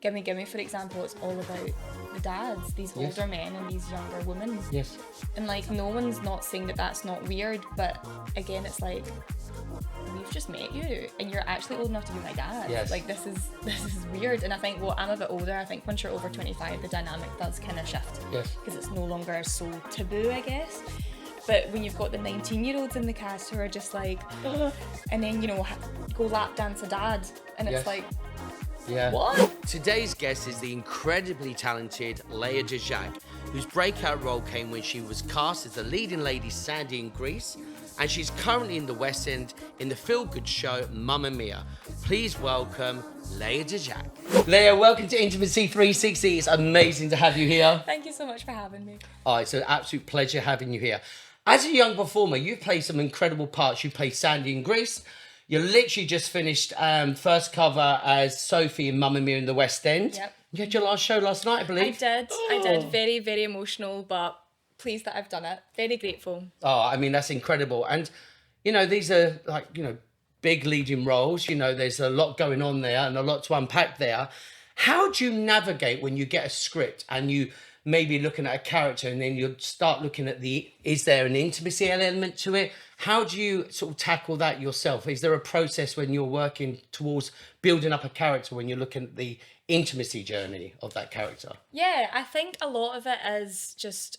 Gimme, for example, it's all about the dads, these older men and these younger women. Yes. And like, no one's not saying that that's not weird, but again, it's like, we've just met you and you're actually old enough to be my dad. Yes. Like, this is weird. And I think, well, I'm a bit older. I think once you're over 25, the dynamic does kind of shift. Yes. Because it's no longer so taboo, I guess. But when you've got the 19-year-olds in the cast who are just like, ugh, and then, you know, go lap dance a dad, and it's like, yeah. what? Today's guest is the incredibly talented Leia Desjacques, whose breakout role came when she was cast as the leading lady Sandy in Grease, and she's currently in the West End in the feel-good show Mamma Mia. Please welcome Leia Desjacques. Leia, welcome to Intimacy 360. It's amazing to have you here. Thank you so much for having me. Oh, it's an absolute pleasure having you here. As a young performer, you've played some incredible parts. You played Sandy in Grease. You literally just finished first cover as Sophie in Mamma Mia in the West End. Yep. You had your last show last night, I believe. I did. Very, very emotional, but pleased that I've done it. Very grateful. Oh, I mean, that's incredible. And, you know, these are like, you know, big leading roles. You know, there's a lot going on there and a lot to unpack there. How do you navigate when you get a script and you maybe looking at a character and then you start looking at is there an intimacy element to it? How do you sort of tackle that yourself? Is there a process when you're working towards building up a character when you're looking at the intimacy journey of that character? Yeah, I think a lot of it is just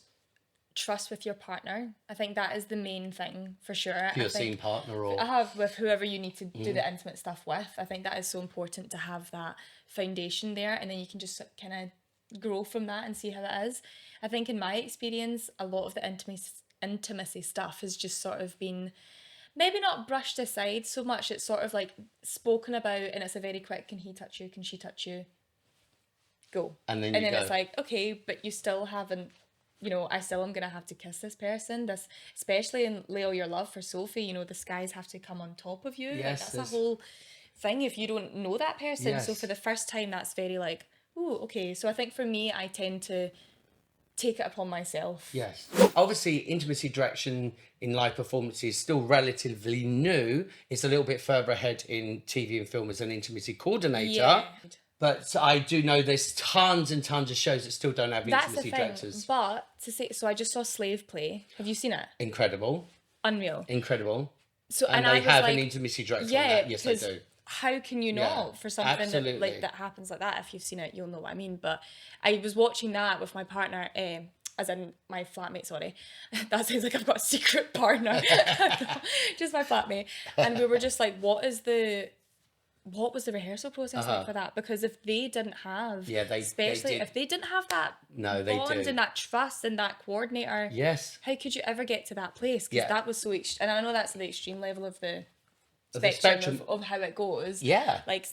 trust with your partner. I think that is the main thing for sure. Your scene partner or... I have with whoever you need to do the intimate stuff with. I think that is so important to have that foundation there, and then you can just kind of grow from that and see how that is. I think in my experience, a lot of the intimacy stuff has just sort of been maybe not brushed aside so much. It's sort of like spoken about, and it's a very quick, can he touch you, can she touch you, go. And then it's like, okay, but you still haven't, you know, I still am gonna have to kiss this person. This, especially in Leo, your love for Sophie, you know, the skies have to come on top of you. Yes, like, that's a whole thing if you don't know that person. Yes. So for the first time, that's very like, ooh, okay. So I think for me, I tend to take it upon myself. Yes. Obviously, intimacy direction in live performances is still relatively new. It's a little bit further ahead in TV and film as an intimacy coordinator. Yeah. But I do know there's tons and tons of shows that still don't have intimacy directors. But to say, so I just saw Slave Play. Have you seen it? Incredible. Unreal. Incredible. So and I they was have like, an intimacy director yeah, on that. Yes, they do. How can you not for something absolutely. that happens like that? If you've seen it, you'll know what I mean. But I was watching that with my partner, as in my flatmate, sorry. That sounds like I've got a secret partner. Just my flatmate. And we were just like, what was the rehearsal process like for that? Because if they didn't have, if they didn't have that bond and that trust and that coordinator, how could you ever get to that place? Because that was so and I know that's the extreme level of the spectrum of how it goes. Yeah. Like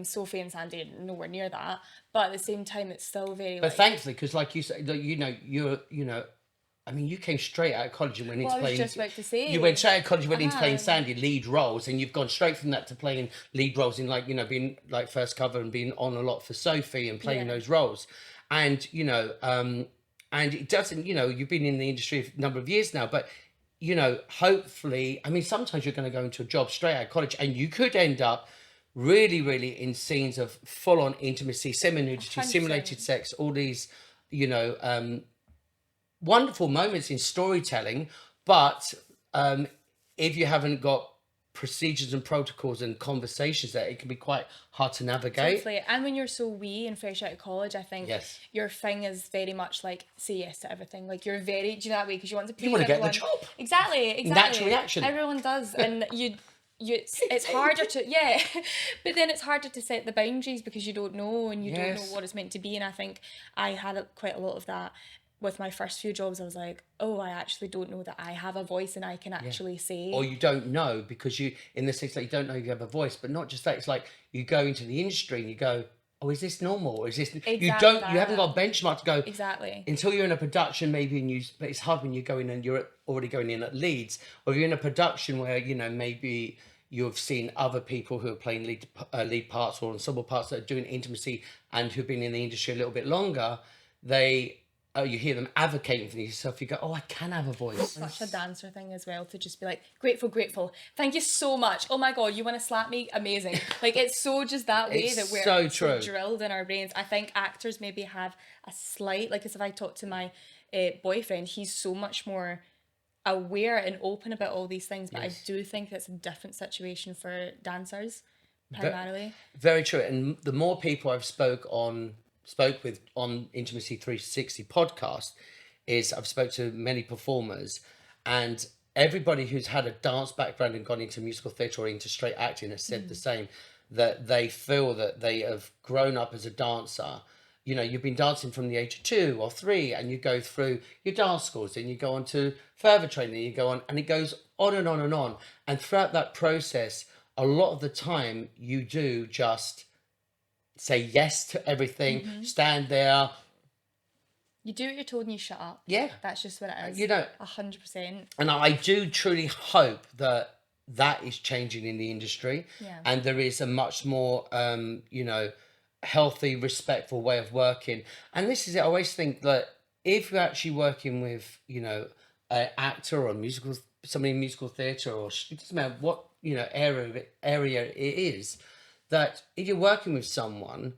Sophie and Sandy are nowhere near that. But at the same time, it's still very But thankfully, because like you said, you know, I mean, you came straight out of college and went into playing... I was just about to say. You went straight out of college and went into playing Sandy lead roles, and you've gone straight from that to playing lead roles in, like, you know, being like first cover and being on a lot for Sophie and playing those roles. And, you know, and it doesn't, you know, you've been in the industry a number of years now, but, you know, hopefully, I mean, sometimes you're going to go into a job straight out of college and you could end up really, really in scenes of full-on intimacy, semi-nudity, simulated sex, all these, you know, wonderful moments in storytelling. But if you haven't got procedures and protocols and conversations there, it can be quite hard to navigate. Totally. And when you're so wee and fresh out of college, I think your thing is very much like say yes to everything. Like you're very, do you know that way? Because you want to please everyone. You want to get the job. Exactly. Natural reaction. Everyone does. And it's harder to, but then it's harder to set the boundaries because you don't know and you don't know what it's meant to be. And I think I had quite a lot of that with my first few jobs. I was like, oh, I actually don't know that I have a voice and I can actually say. Or you don't know because you, in the sense that you don't know you have a voice, but not just that. It's like you go into the industry and you go, oh, is this normal? Or is this, you haven't got a benchmark to go. Exactly. Until you're in a production maybe but it's hard when you go in and you're already going in at leads, or you're in a production where, you know, maybe you've seen other people who are playing lead parts or ensemble parts that are doing intimacy and who've been in the industry a little bit longer. you hear them advocating for yourself, you go, oh, I can have a voice. Such a dancer thing as well, to just be like, grateful, thank you so much, oh my god, you want to slap me, amazing. Like, it's so just that way It's that we're so true. drilled in our brains. I think actors maybe have a slight, like, as if I talk to my boyfriend, he's so much more aware and open about all these things, but Yes. I do think it's a different situation for dancers primarily. Very true. And the more people I've spoke with on Intimacy 360 podcast, is I've spoke to many performers, and everybody who's had a dance background and gone into musical theatre or into straight acting has said the same, that they feel that they have grown up as a dancer. You know, you've been dancing from the age of 2 or 3, and you go through your dance schools, and you go on to further training, you go on, and it goes on and on and on. And throughout that process, a lot of the time, you do just say yes to everything, stand there. You do what you're told and you shut up. Yeah. That's just what it is. You know, 100%. and I do truly hope that that is changing in the industry, Yeah. and there is a much more, healthy, respectful way of working. And this is it. I always think that if you're actually working with, an actor or somebody in musical theatre, or it doesn't matter what, area it is, that if you're working with someone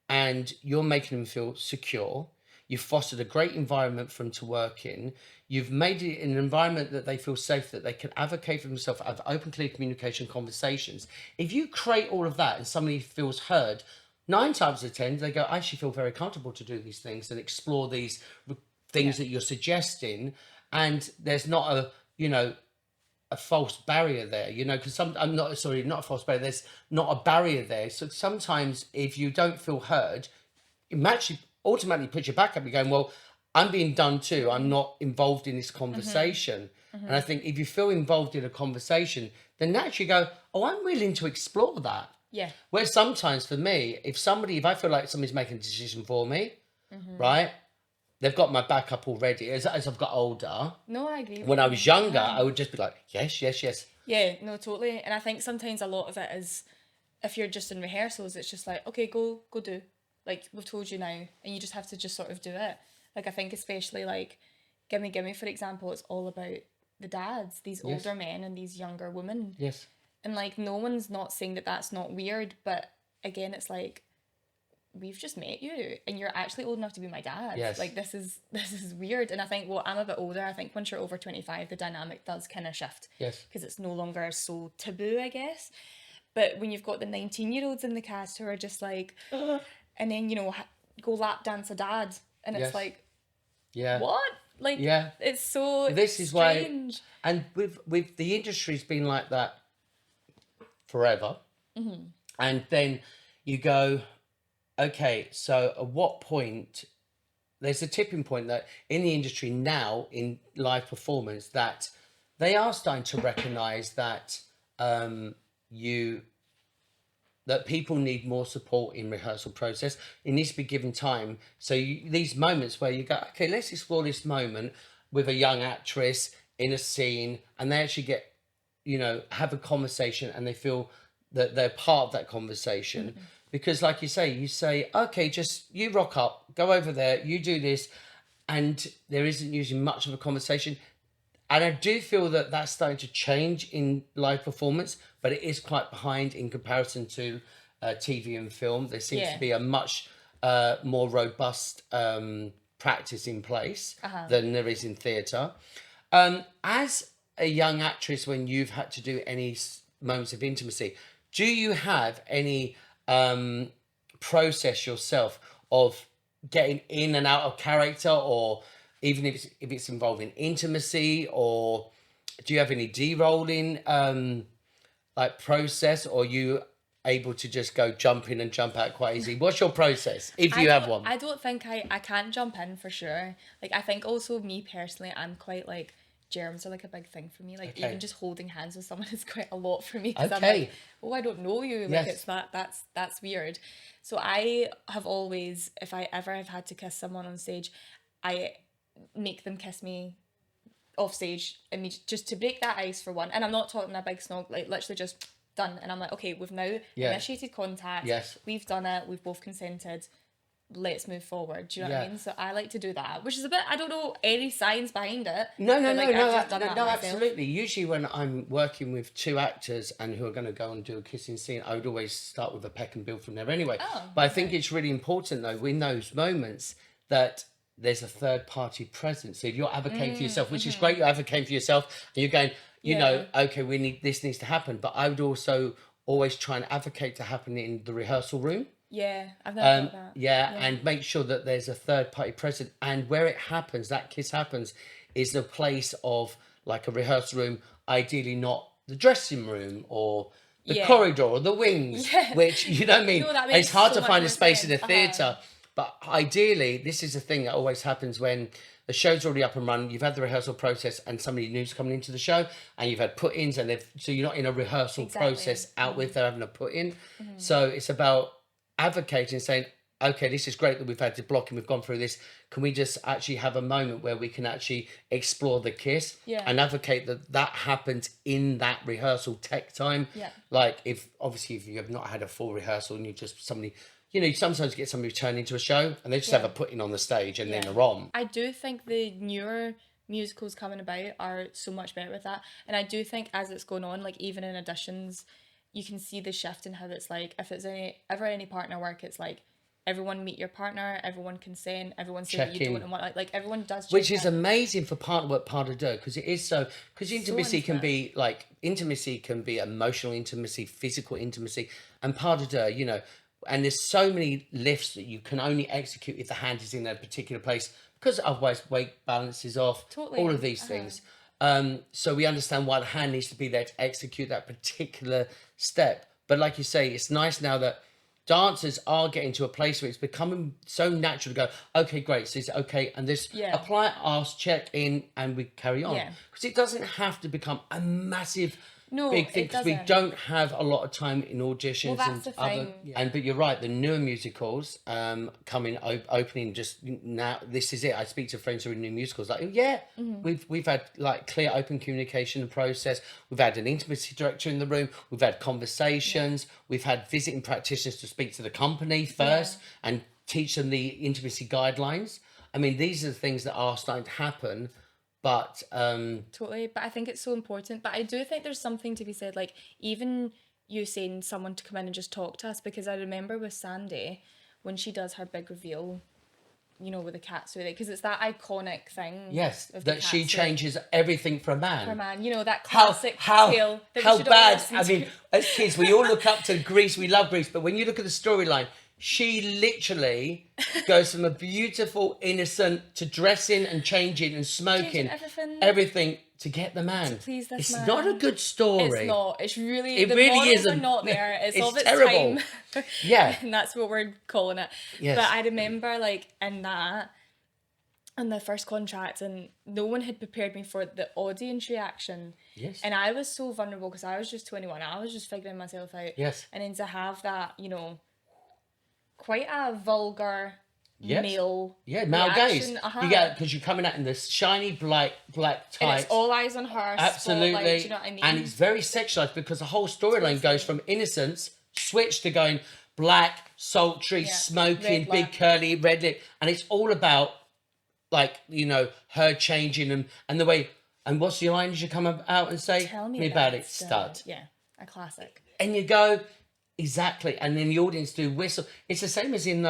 and you're making them feel secure, you've fostered a great environment for them to work in, you've made it an environment that they feel safe, that they can advocate for themselves, have open, clear communication conversations. If you create all of that and somebody feels heard, 9 times out of 10, they go, I actually feel very comfortable to do these things and explore these things that you're suggesting. And there's not a false barrier there, because not a false barrier, there's not a barrier there. So sometimes if you don't feel heard, it actually automatically puts your back up. You're going, well, I'm being done too. I'm not involved in this conversation. And I think if you feel involved in a conversation, then naturally you go, oh, I'm willing to explore that. Yeah. Where sometimes for me, if I feel like somebody's making a decision for me, right, they've got my back up already. As I've got older, No, I agree. when I was younger, I would just be like, yes, yes, yes. Yeah, no, totally. And I think sometimes a lot of it is, if you're just in rehearsals, it's just like, okay, go do. Like, we've told you now, and you just have to just sort of do it. Like, I think especially like Gimme, for example, it's all about the dads, these older men and these younger women. Yes. And like, no one's not saying that that's not weird, but again, it's like, we've just met you and you're actually old enough to be my dad. Yes. Like, this is weird. And I think, well, I'm a bit older. I think once you're over 25, the dynamic does kind of shift. Yes. Because it's no longer so taboo, I guess. But when you've got the 19-year-olds in the cast who are just like, and then, go lap dance a dad. And it's like, yeah, what? Like, it's so this is strange. why, and with the industry's been like that forever. And then you go, okay, so at what point, there's a tipping point that in the industry now, in live performance, that they are starting to recognize that that people need more support in rehearsal process. It needs to be given time. So these moments where you go, okay, let's explore this moment with a young actress in a scene, and they actually get, have a conversation, and they feel that they're part of that conversation. Because like you say, okay, just you rock up, go over there, you do this, and there isn't usually much of a conversation. And I do feel that that's starting to change in live performance, but it is quite behind in comparison to TV and film. There seems to be a much more robust practice in place than there is in theatre. As a young actress, when you've had to do any moments of intimacy, do you have any process yourself of getting in and out of character, or even if it's involving intimacy, or do you have any de-rolling process, or are you able to just go jump in and jump out quite easy? What's your process, if you have one? I don't think I can't jump in for sure. Like, I think also me personally, I'm quite like, germs are like a big thing for me. Like, even just holding hands with someone is quite a lot for me, because I'm like, oh, I don't know you. Like, it's that's weird. So I have always, if I ever have had to kiss someone on stage, I make them kiss me off stage, just to break that ice for one. And I'm not talking a big snog, like literally just done. And I'm like, okay, we've now initiated contact. Yes. We've done it. We've both consented. let's move forward. Do you know what Yeah. I mean? So I like to do that, which is a bit, I don't know any science behind it. No, but, like, I've just done that myself. absolutely. Usually when I'm working with two actors and who are going to go and do a kissing scene, I would always start with a peck and build from there anyway. Oh, but I think it's really important though, in those moments, that there's a third party present. So if you're advocating for yourself, which is great, you're advocating for yourself, and you're going, you know, okay, this needs to happen. But I would also always try and advocate to happen in the rehearsal room. Yeah, I've never thought that. Yeah, and make sure that there's a third party present. And where it happens, that kiss happens, is a place of like a rehearsal room, ideally not the dressing room or the corridor or the wings, which, you know what I mean? No, that it's makes hard so to find a much space in a sense. theatre. But ideally, this is a thing that always happens when the show's already up and running, you've had the rehearsal process and somebody new's coming into the show and you've had put-ins and so you're not in a rehearsal process out with, they're having a put-in. So it's about advocating, saying, okay, this is great that we've had the blocking, we've gone through this. Can we just actually have a moment where we can actually explore the kiss and advocate that happens in that rehearsal tech time? Yeah. Like if you have not had a full rehearsal and you just somebody, you know, you sometimes get somebody turn into a show and they just have a put-in on the stage and then they're on. I do think the newer musicals coming about are so much better with that. And I do think as it's going on, like even in auditions, you can see the shift in how it's like, if it's ever any partner work, it's like, everyone meet your partner, everyone consent, everyone say that you don't and what, like everyone does check Which is in. amazing for partner work, part of do, because it is so, because intimacy can be like, intimacy can be emotional intimacy, physical intimacy, and part of do, you know, and there's so many lifts that you can only execute if the hand is in a particular place, because otherwise weight balance is off, all of these things. So we understand why the hand needs to be there to execute that particular step. But like you say, it's nice now that dancers are getting to a place where it's becoming so natural to go, okay, great, so it's okay, and this apply, ask, check in, and we carry on. Because it doesn't have to become a massive big thing, because we don't have a lot of time in auditions. Well, that's the thing. But you're right, the newer musicals coming opening just now, this is it. I speak to friends who are in new musicals like, we've had like clear open communication and process, we've had an intimacy director in the room, we've had conversations, we've had visiting practitioners to speak to the company first and teach them the intimacy guidelines. I mean, these are the things that are starting to happen. But totally, but I think it's so important. But I do think there's something to be said, like even you saying someone to come in and just talk to us, because I remember with Sandy when she does her big reveal, you know, with the cat suit, because it's that iconic thing. Yes, of that she changes everything for a man. For a man, you know, that classic tale that how we should all bad. listen I to. mean, as kids, we all look up to Grease. We love Grease, but when you look at the storyline, she literally goes from a beautiful innocent to dressing and changing and smoking everything to get the man. To please this it's man. not a good story. It's not. It's really. It the really morals isn't. are not there. It's all of its terrible. time. Yeah. And that's what we're calling it. Yes. But I remember like in the first contract, and no one had prepared me for the audience reaction. Yes. And I was so vulnerable because I was just 21. I was just figuring myself out. Yes. And then to have that, you know, quite a vulgar male male gaze. reaction. You get, because you're coming out in this shiny black tights. And it's all eyes on her. Absolutely. Spotlight, you know what I mean? And it's very sexualized because the whole storyline goes from innocence, switch to going black, sultry, smoking, red big lip. curly, red lip. And it's all about, like, you know, her changing and the way. And what's your line as you come out and say? Tell me about it, stud. Yeah, a classic. And you go, exactly. And then the audience do whistle. It's the same as in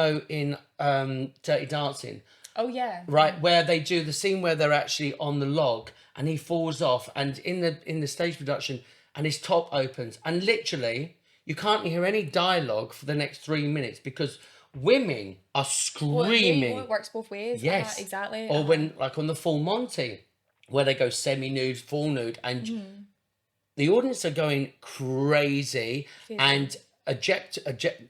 Dirty Dancing. Oh yeah. Right, where they do the scene where they're actually on the log and he falls off, and in the stage production, and his top opens, and literally you can't hear any dialogue for the next 3 minutes because women are screaming. Well, it works both ways. Yes, exactly. Or when, like on the Full Monty, where they go semi-nude, full nude, and the audience are going crazy and objectifying.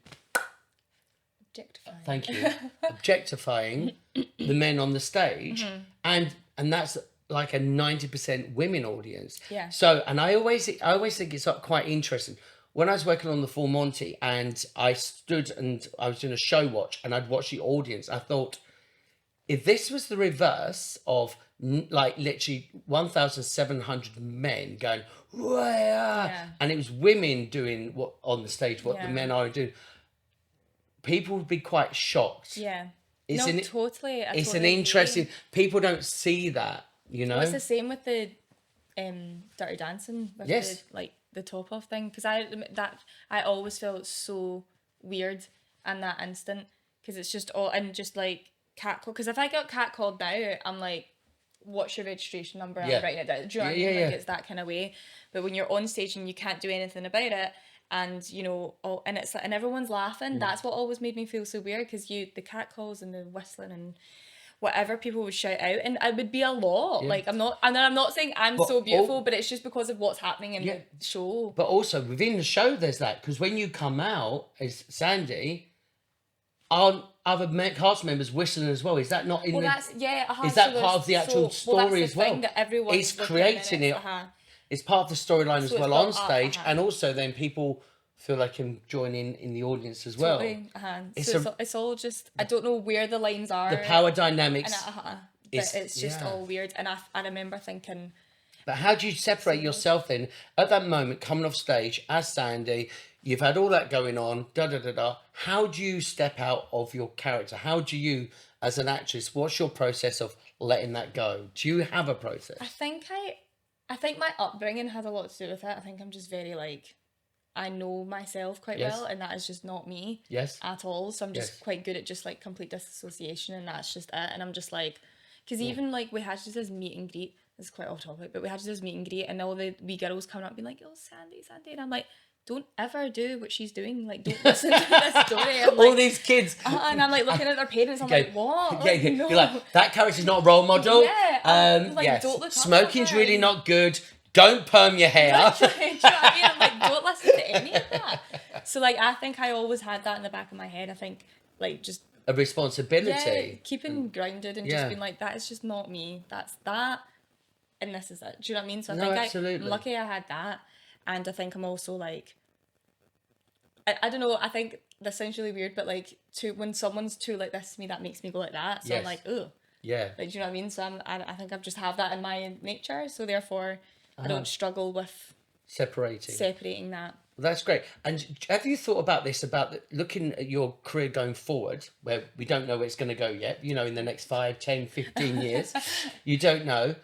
Thank you. Objectifying the men on the stage, and that's like a 90% women audience. Yeah. So, and I always think it's quite interesting. When I was working on the Full Monty, and I stood and I was doing a show watch, and I'd watch the audience, I thought, if this was the reverse of like literally 1,700 men going, and it was women doing what on the stage, what the men are doing, people would be quite shocked. Yeah. It's No, an totally. I it's totally an agree. interesting. People don't see that, you know. Well, it's the same with the Dirty Dancing with Yes. the top off thing, because I always felt so weird in that instant, because it's just all, and just like catcall, because if I got catcalled now, I'm like, what's your registration number? Yeah. I'm writing it down. Do you know what I mean? Like, it's that kind of way. But when you're on stage and you can't do anything about it, and you know, and it's and everyone's laughing, that's what always made me feel so weird, because the catcalls and the whistling and whatever people would shout out, and it would be a lot. Like, I'm not saying I'm so beautiful, but it's just because of what's happening in the show. But also within the show, there's that, because when you come out as Sandy, aren't other cast members whistling as well? Is that not in Well, the? that's Is that part of the actual story as well? That everyone's It's creating it. It's part of the storyline as So it's well on built up, stage, and also then people feel they can join in the audience as well. Totally, It's so it's all just, I don't know where the lines are. The power dynamics. But it's just all weird. And I remember thinking. But how do you separate yourself then at that moment, coming off stage as Sandy? You've had all that going on, How do you step out of your character? How do you, as an actress, what's your process of letting that go? Do you have a process? I think my upbringing has a lot to do with it. I think I'm just very like, I know myself quite well, and that is just not me at all. So I'm just quite good at just like complete disassociation, and that's just it. And I'm just like, because even like we had just this meet and greet. This is quite off topic, but we had just this meet and greet, and all the wee girls coming up being like, "Oh, Sandy," and I'm like, don't ever do what she's doing. Like, don't listen to this story. I'm all like, these kids. And I'm like looking at their parents. I'm like, what? Yeah, Like, no. You're like, that character's not a role model. Yeah. Like, don't look up Smoking's to her. really not good. Don't perm your hair. Do you know what I mean? I'm like, don't listen to any of that. So like, I think I always had that in the back of my head. I think like just A responsibility. keeping grounded and just being like, that is just not me. That's that, and this is it. Do you know what I mean? So I think absolutely. I'm lucky I had that, and I think I'm also like, I don't know. I think this sounds really weird, but like, when someone's too like this to me, that makes me go like that. So I'm like, ugh. Yeah. Like, do you know what I mean? So I think I just have that in my nature. So therefore, I don't struggle with separating that. That's great. And have you thought about this, about looking at your career going forward, where we don't know where it's going to go yet, you know, in the next 5, 10, 15 years, you don't know.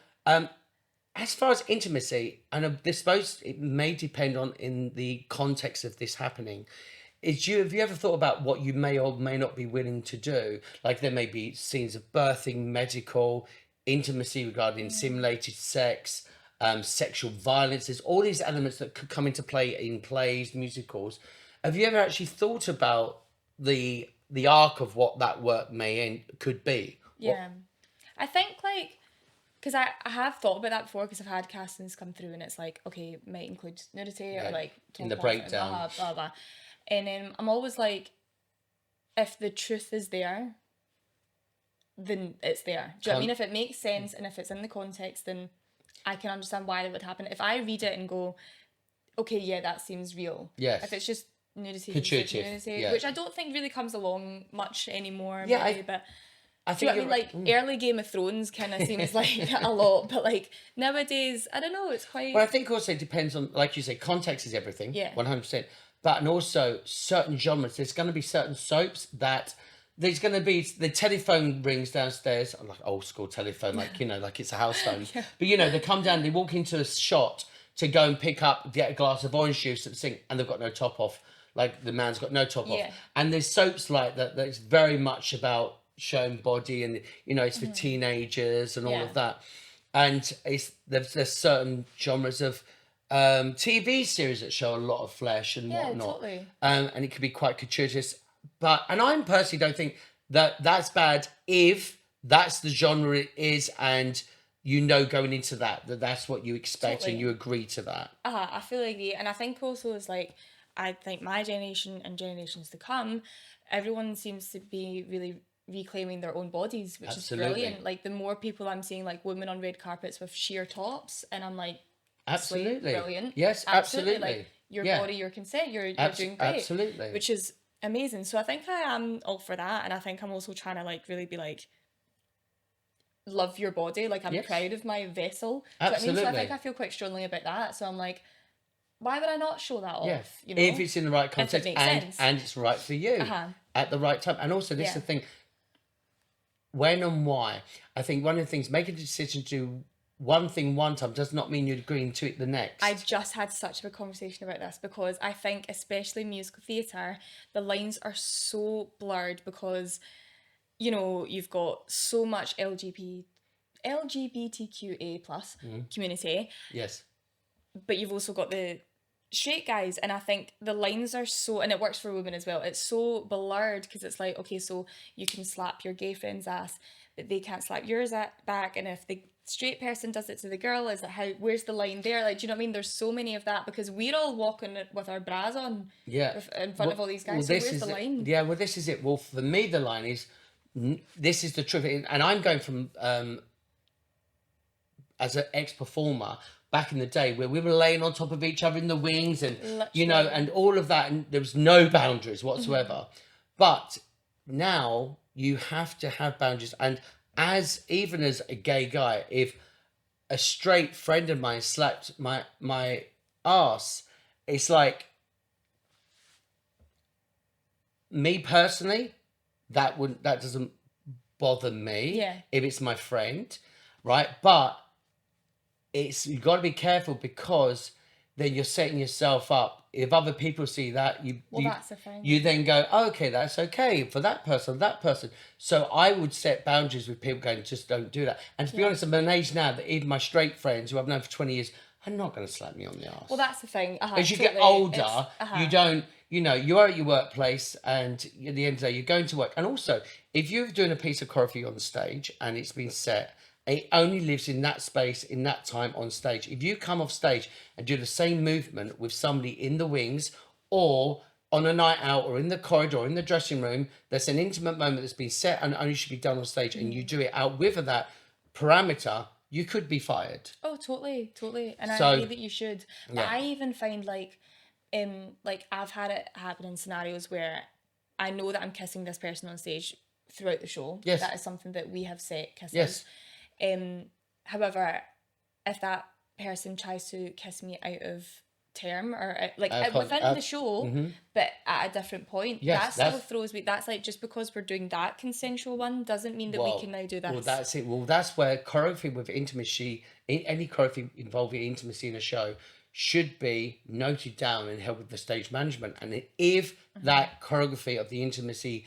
As far as intimacy, and I suppose it may depend on in the context of this happening, have you ever thought about what you may or may not be willing to do? Like, there may be scenes of birthing, medical, intimacy regarding simulated sex, sexual violence. There's all these elements that could come into play in plays, musicals. Have you ever actually thought about the arc of what that work could be? Yeah. I think like, because I have thought about that before, because I've had castings come through and it's like, okay, it might include nudity or like in the breakdown, blah blah blah, and I'm always like, if the truth is there, then it's there. Do you know what I mean? If it makes sense and if it's in the context, then I can understand why that would happen. If I read it and go, okay, yeah, that seems real. Yes. If it's just nudity, nudity, which I don't think really comes along much anymore. Yeah, maybe, but. I Do you know what I mean? Like, early Game of Thrones kind of seems like a lot, but like nowadays, I don't know, it's quite... Well, I think also it depends on, like you say, context is everything. Yeah. 100%. But, and also certain genres, there's going to be certain soaps that there's going to be, the telephone rings downstairs, like old school telephone, like, you know, like it's a house phone. Yeah. But, you know, they come down, they walk into a shot to go and get a glass of orange juice at the sink, and they've got no top off. Like, the man's got no top off. And there's soaps like that that's very much about showing body, and you know, it's for teenagers and all of that, and there's certain genres of TV series that show a lot of flesh and whatnot, totally. And it can be quite gratuitous, and I personally don't think that that's bad if that's the genre it is, and you know, going into that's what you expect, and you agree to that. I feel like and I think also is like, I think my generation and generations to come, everyone seems to be really reclaiming their own bodies, which is brilliant. Like, the more people I'm seeing, like women on red carpets with sheer tops, and I'm like, absolutely brilliant. Yes, absolutely. Like, your body, your consent, you're doing great. Absolutely. Which is amazing. So I think I am all for that, and I think I'm also trying to like really be like, love your body. Like, I'm proud of my vessel. Absolutely. Do you know what I mean? So I think I feel quite strongly about that. So I'm like, why would I not show that off? Yeah, You know, if it's in the right it context makes and sense. it's right for you at the right time. And also, this is the thing: when and why. I think one of the things, make a decision to do one thing one time does not mean you're agreeing to it the next. I just had such a conversation about this because I think, especially musical theatre, the lines are so blurred because, you know, you've got so much LGBTQA plus community, Yes. but you've also got the straight guys, and I think the lines are so, and it works for women as well, it's so blurred because it's like, okay, so you can slap your gay friend's ass, but they can't slap yours back, and if the straight person does it to the girl, is it how, where's the line there? Like, do you know what I mean? There's so many of that because we're all walking with our bras on in front of all these guys, so where's the line? Yeah, well, this is it. Well, for me, the line is, this is the truth, and I'm going from as an ex-performer back in the day where we were laying on top of each other in the wings and you know, and all of that, and there was no boundaries whatsoever. But now you have to have boundaries, and even as a gay guy, if a straight friend of mine slapped my ass, it's like, me personally, that doesn't bother me if it's my friend, right? But you've got to be careful because then you're setting yourself up. If other people see that, That's a thing. you then go, oh, okay, that's okay for that person. So I would set boundaries with people going, just don't do that. And to be honest, I'm at an age now that even my straight friends who I've known for 20 years are not going to slap me on the arse. Well, that's the thing. As you get older, you don't, you know, you're at your workplace and at the end of the day, you're going to work. And also, if you're doing a piece of choreography on stage and it's been set, it only lives in that space, in that time on stage. If you come off stage and do the same movement with somebody in the wings or on a night out or in the corridor or in the dressing room, there's an intimate moment that's been set and only should be done on stage, and you do it out with that parameter, you could be fired. Oh, totally. And I agree that you should. But I even find like I've had it happen in scenarios where I know that I'm kissing this person on stage throughout the show. Yes. That is something that we have set kisses. Yes. However, if that person tries to kiss me out of term or within the show, but at a different point, that still throws me. That's like, just because we're doing that consensual one doesn't mean that we can now do this. Well, that's it. Well, that's where choreography with intimacy, any choreography involving intimacy in a show, should be noted down and held with the stage management. And if that choreography of the intimacy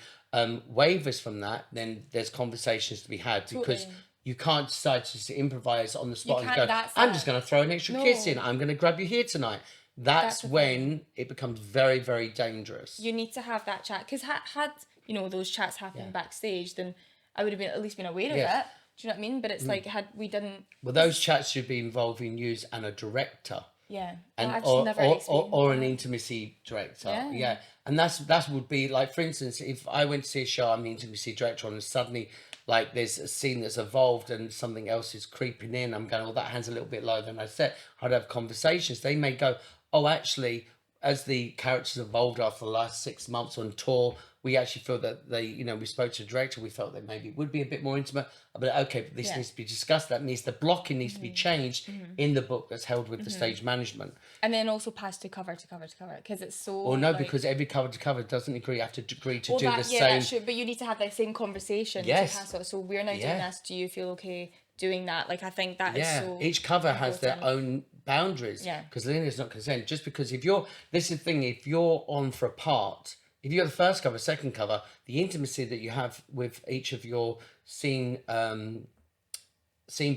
wavers from that, then there's conversations to be had because you can't decide to just improvise on the spot and go, I'm just going to throw an extra kiss in. I'm going to grab you here tonight. That's when it becomes very, very dangerous. You need to have that chat because had you know those chats happened backstage, then I would have at least been aware of it. Do you know what I mean? But it's like, had we didn't. Well, those chats should be involving you and a director. Yeah, and or an intimacy director. Yeah, and that would be like, for instance, if I went to see a show, I'm the intimacy director, and suddenly like there's a scene that's evolved and something else is creeping in, I'm going, oh, that hand's a little bit lower than I said. I'd have conversations. They may go, oh, actually, as the characters evolved after the last 6 months on tour, we actually feel that we spoke to the director, we felt that maybe it would be a bit more intimate, but okay, but this needs to be discussed. That means the blocking needs to be changed in the book that's held with the stage management. And then also pass to cover, because it's so... Or no, because every cover to cover doesn't agree, you have to agree to do the same... Yeah, that's true, but you need to have that same conversation to pass it. So we're now doing this, do you feel okay doing that? Like, I think that is so... Each cover has their own boundaries, because Linear's not consent. Just because if you're on for a part, if you're the first cover, second cover, the intimacy that you have with each of your scene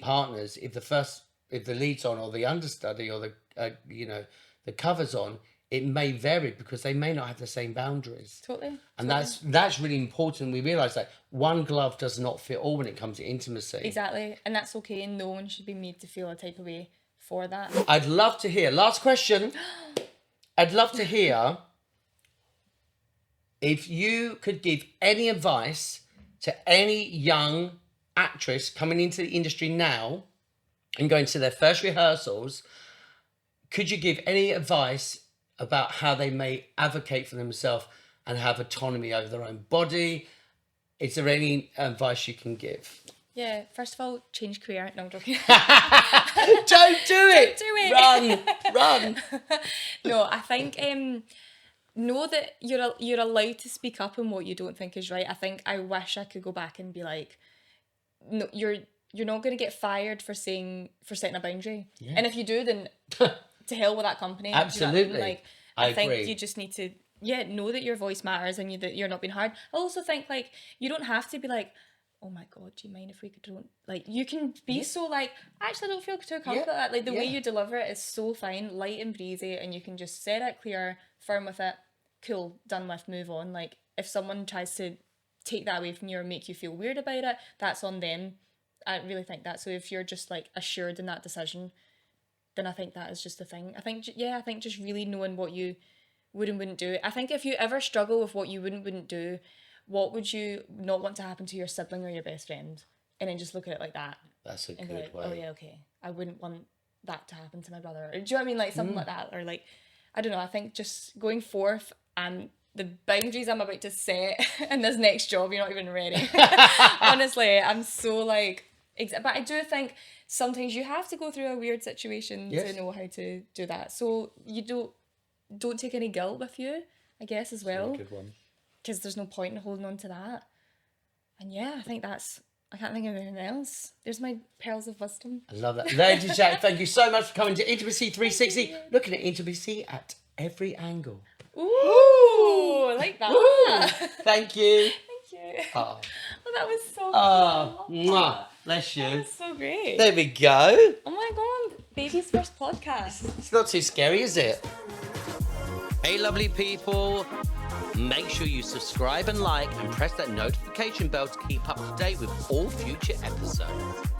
partners, if the lead's on or the understudy or the cover's on, it may vary because they may not have the same boundaries. Totally. And that's really important. We realise that one glove does not fit all when it comes to intimacy. Exactly, and that's okay. And no one should be made to feel a type of way for that. I'd love to hear, last question, I'd love to hear if you could give any advice to any young actress coming into the industry now and going to their first rehearsals, could you give any advice about how they may advocate for themselves and have autonomy over their own body? Is there any advice you can give? Yeah, first of all, change career. No, I'm joking. Don't do it. Do it. Run. No, I think know that you're allowed to speak up on what you don't think is right. I think I wish I could go back and be like, no, you're not going to get fired for setting a boundary. Yeah. And if you do, then to hell with that company. Absolutely. Do you know what I mean? Like, I think you just need to know that your voice matters and that you're not being heard. I also think like you don't have to be like, oh my god, do you mind if we could don't, like, you can be so like, actually I don't feel too comfortable with that. Like the way you deliver it is so fine, light and breezy, and you can just set it clear, firm with it, cool, done with, move on. Like if someone tries to take that away from you or make you feel weird about it, that's on them. I really think that. So if you're just like assured in that decision, then I think that is just the thing. I think just really knowing what you would and wouldn't do. I think if you ever struggle with what you wouldn't do, what would you not want to happen to your sibling or your best friend? And then just look at it like that. That's a and good like, way. oh yeah, okay. I wouldn't want that to happen to my brother. Or, do you know what I mean? Like something like that. Or like, I don't know. I think just going forth and the boundaries I'm about to set in this next job, you're not even ready. Honestly, I'm so like, but I do think sometimes you have to go through a weird situation to know how to do that. So you don't take any guilt with you, I guess, as well. Good one. Because there's no point in holding on to that. And yeah, I think I can't think of anything else. There's my pearls of wisdom. I love that. Lady Desjacques, thank you so much for coming to Intimacy 360. Looking at intimacy at every angle. Ooh, I like that. Ooh, thank you. Thank you. Oh, That was so mwah, bless you. That's so great. There we go. Oh my god, baby's first podcast. It's not too scary, is it? Hey, lovely people. Make sure you subscribe and like and press that notification bell to keep up to date with all future episodes.